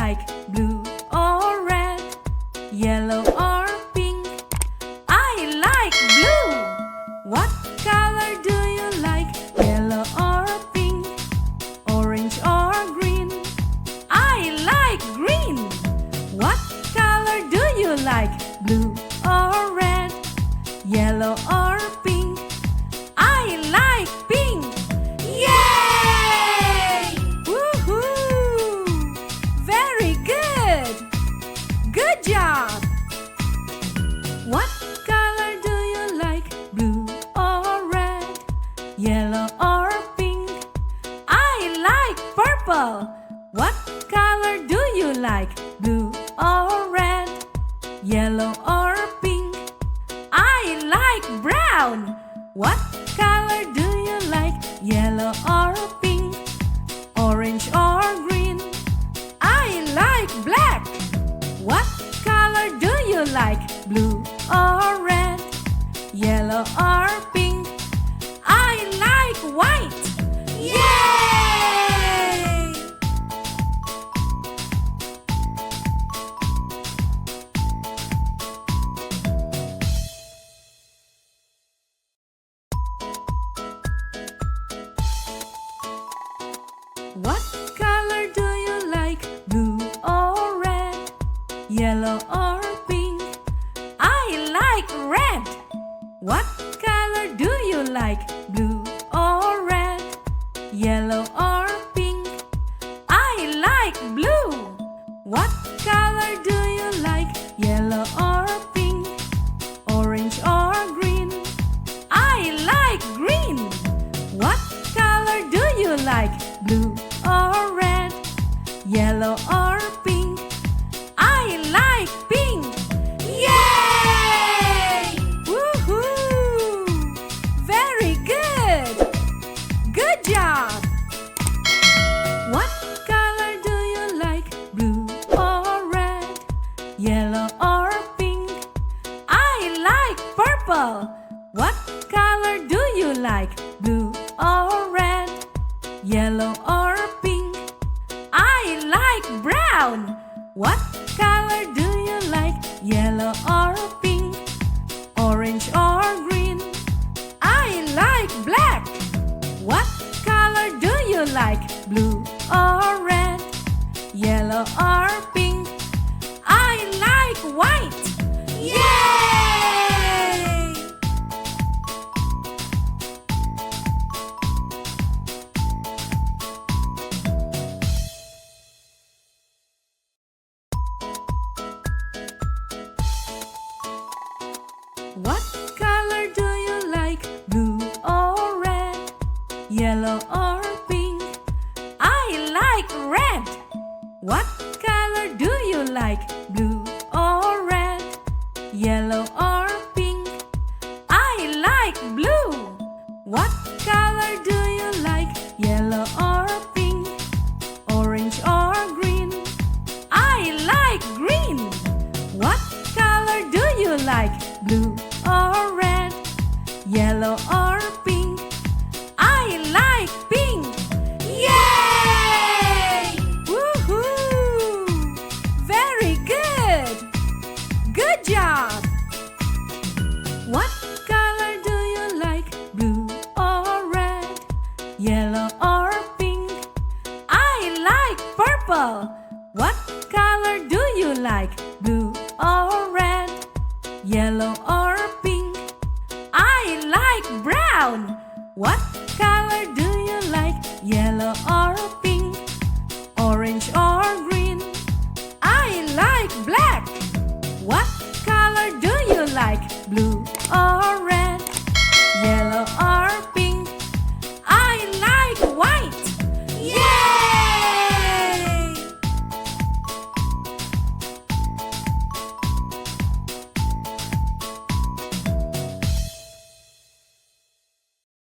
like? Blue or red? Yellow or pink? I like blue. What color do you like? Yellow or pink? Orange or green? I like green. What color do you like? Blue or red? Yellow or pink? I like pink. Yay! Woohoo! Very good. Good job. What color do you like? Blue or red? Yellow or pink? I like purple. What color do you like? Blue or red? Yellow or pink? I like brown. What color do you like? Yellow or pink? Orange or green? I like black. What color do you like? Blue or red? Yellow or pink? I like white. Yay! What color do you like? Blue or red? Yellow or pink? I like red. What color do you like? Blue or red? Yellow or pink? I like blue. What color do you like? Yellow or pink? Orange or green? I like green. What color do you like? Blue or red? Yellow or pink? I like pink. Yay! Woohoo! Very good. Good job. What color do you like? Blue or red? Yellow or pink? I like purple. What color do you like? Blue or red? Yellow or pink? I like brown. What color do you like? Yellow or pink? Orange or green? I like black. What color do you like? Blue or red? Yellow or pink? I like white. Yay! What color do you like? Blue or red? Yellow or pink? I like red. What color do you like? Blue or red? Yellow or pink? I like blue. What color do you like? Yellow or pink? Orange or green? I like green. What color do you like? Blue or red? Yellow or pink? I like pink. Yay! Woohoo! Very good. Good job. What color do you like? Blue or red? Yellow or pink? I like purple. What color do you like? Blue or red? Yellow or pink? I like brown. What color do you like? Yellow